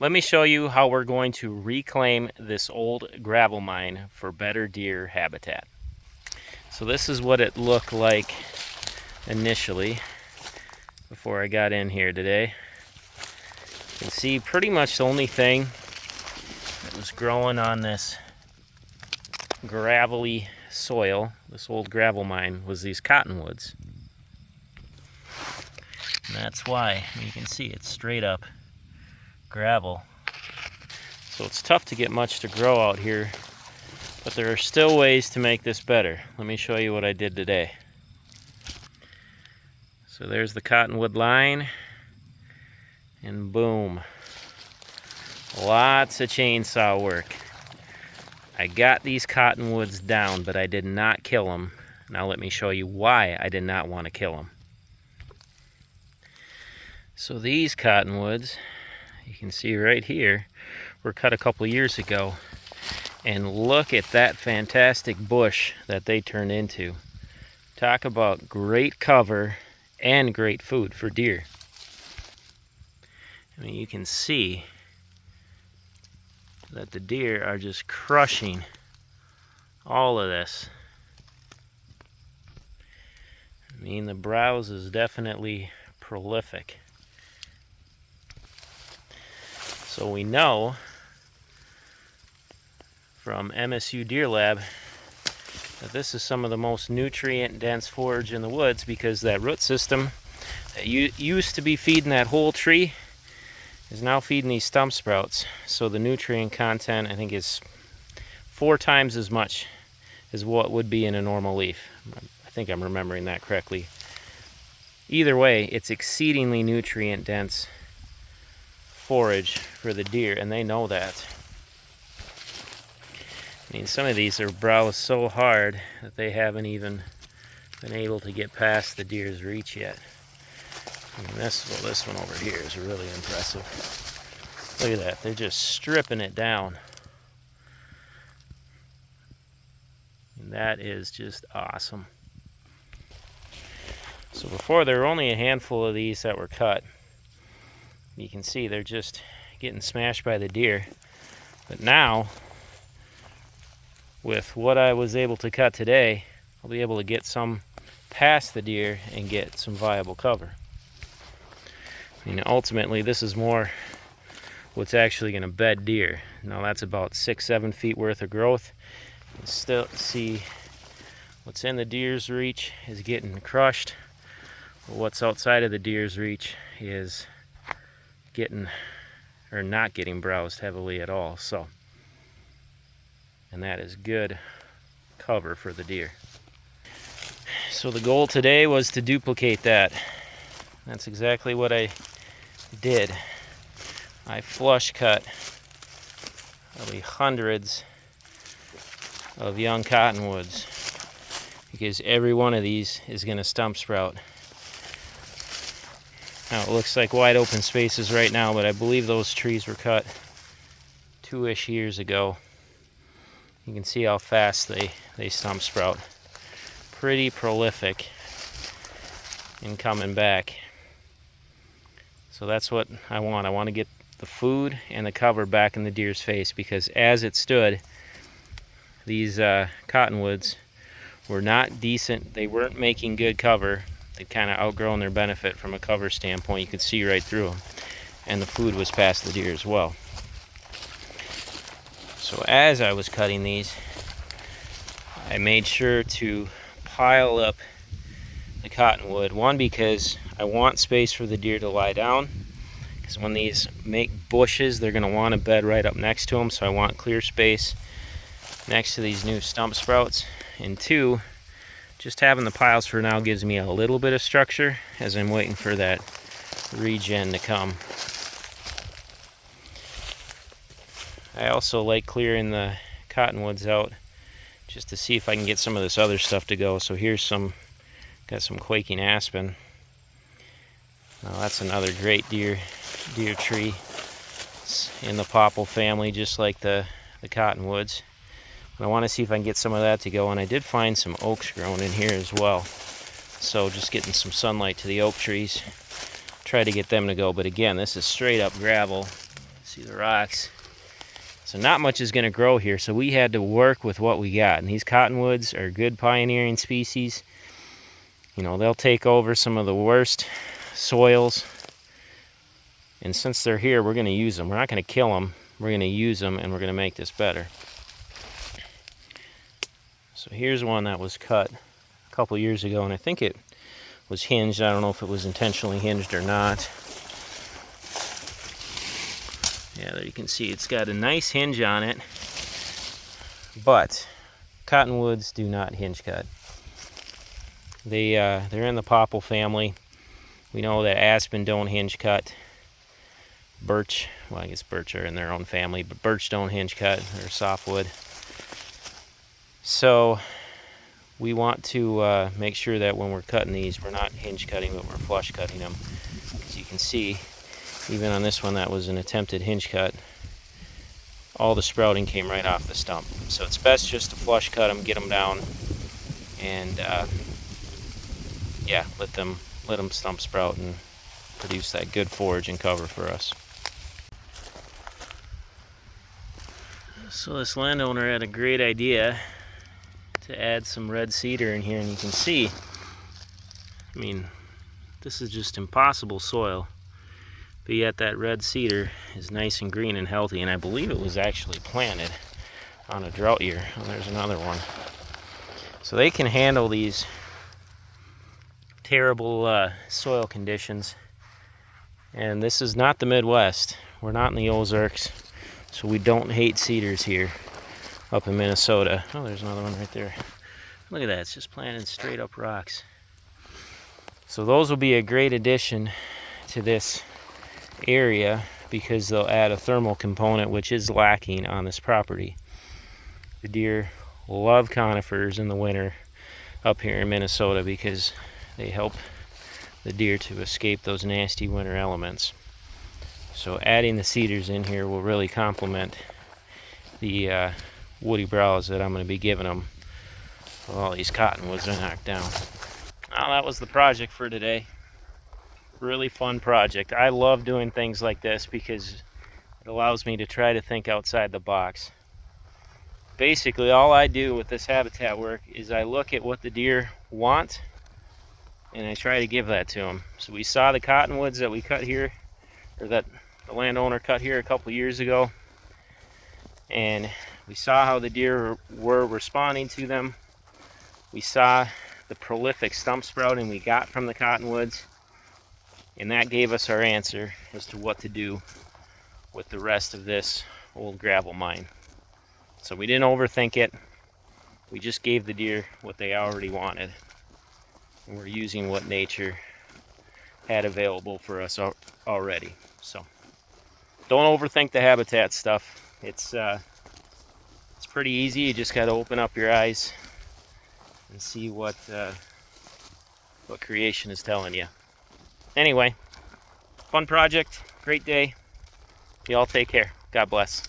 Let me show you how we're going to reclaim this old gravel mine for better deer habitat. So this is what it looked like initially before I got in here today. You can see pretty much the only thing that was growing on this gravelly soil, this old gravel mine, was these cottonwoods. And that's why you can see it's straight up gravel. So it's tough to get much to grow out here, but there are still ways to make this better. Let me show you what I did today. So there's the cottonwood line, and boom. Lots of chainsaw work. I got these cottonwoods down, but I did not kill them. Now let me show you why I did not want to kill them. So these cottonwoods, you can see right here, were cut a couple years ago. And look at that fantastic bush that they turned into. Talk about great cover and great food for deer. I mean, you can see that the deer are just crushing all of this. I mean, the browse is definitely prolific. So we know from MSU Deer Lab that this is some of the most nutrient-dense forage in the woods, because that root system that used to be feeding that whole tree is now feeding these stump sprouts. So the nutrient content, I think, is 4 times as much as what would be in a normal leaf. I think I'm remembering that correctly. Either way, it's exceedingly nutrient-dense forage for the deer, and they know that. I mean, some of these are browsed so hard that they haven't even been able to get past the deer's reach yet. I mean, this one over here is really impressive. Look at that, they're just stripping it down. And that is just awesome. So before, there were only a handful of these that were cut. You can see they're just getting smashed by the deer. But now, with what I was able to cut today, I'll be able to get some past the deer and get some viable cover. I mean, ultimately, this is more what's actually going to bed deer. Now that's about 6-7 feet worth of growth. You can still see what's in the deer's reach is getting crushed. But what's outside of the deer's reach is getting, or not getting, browsed heavily at all. So, and that is good cover for the deer. So the goal today was to duplicate that. That's exactly what I did. I flush cut probably hundreds of young cottonwoods, because every one of these is going to stump sprout. Now it looks like wide open spaces right now, but I believe those trees were cut 2-ish years ago. You can see how fast they stump sprout. Pretty prolific in coming back. So that's what I want. I want to get the food and the cover back in the deer's face, because as it stood, these cottonwoods were not decent. They weren't making good cover. They'd kind of outgrown their benefit from a cover standpoint. You could see right through them. And the food was past the deer as well. So as I was cutting these, I made sure to pile up the cottonwood. One, because I want space for the deer to lie down, because when these make bushes, they're going to want to bed right up next to them. So I want clear space next to these new stump sprouts. And 2, just having the piles for now gives me a little bit of structure as I'm waiting for that regen to come. I also like clearing the cottonwoods out just to see if I can get some of this other stuff to go. So here's got some quaking aspen. Now that's another great deer tree. It's in the popple family, just like the cottonwoods. And I want to see if I can get some of that to go. And I did find some oaks growing in here as well. So just getting some sunlight to the oak trees, try to get them to go. But again, this is straight up gravel, See the rocks. So not much is going to grow here, so we had to work with what we got. And these cottonwoods are good pioneering species. You know, they'll take over some of the worst soils. And since they're here, we're going to use them. We're not going to kill them. We're going to use them, and we're going to make this better. So here's one that was cut a couple years ago, and I think it was hinged. I don't know if it was intentionally hinged or not. Yeah, there you can see it's got a nice hinge on it, but cottonwoods do not hinge cut. They're in the popple family. We know that aspen don't hinge cut. Birch, well, I guess birch are in their own family, but birch don't hinge cut. They're softwood. So we want to make sure that when we're cutting these, we're not hinge cutting, but we're flush cutting them. As you can see, even on this one that was an attempted hinge cut, all the sprouting came right off the stump. So it's best just to flush cut them, get them down, and yeah, let them stump sprout and produce that good forage and cover for us. So this landowner had a great idea to add some red cedar in here, and you can see, I mean, this is just impossible soil. But yet that red cedar is nice and green and healthy, and I believe it was actually planted on a drought year. Oh, there's another one. So they can handle these terrible soil conditions. And this is not the Midwest. We're not in the Ozarks, so we don't hate cedars here up in Minnesota. Oh, there's another one right there. Look at that, it's just planted straight up rocks. So those will be a great addition to this area because they'll add a thermal component which is lacking on this property. The deer love conifers in the winter up here in Minnesota because they help the deer to escape those nasty winter elements. So adding the cedars in here will really complement the woody browse that I'm going to be giving them while all these cottonwoods are knocked down. Well, that was the project for today. Really fun project. I love doing things like this because it allows me to try to think outside the box. Basically, all I do with this habitat work is I look at what the deer want and I try to give that to them. So we saw the cottonwoods that we cut here, or that the landowner cut here a couple years ago, and we saw how the deer were responding to them. We saw the prolific stump sprouting we got from the cottonwoods, and that gave us our answer as to what to do with the rest of this old gravel mine. So we didn't overthink it. We just gave the deer what they already wanted. And we're using what nature had available for us already. So don't overthink the habitat stuff. It's pretty easy. You just got to open up your eyes and see what creation is telling you. Anyway, fun project, great day. Y'all take care. God bless.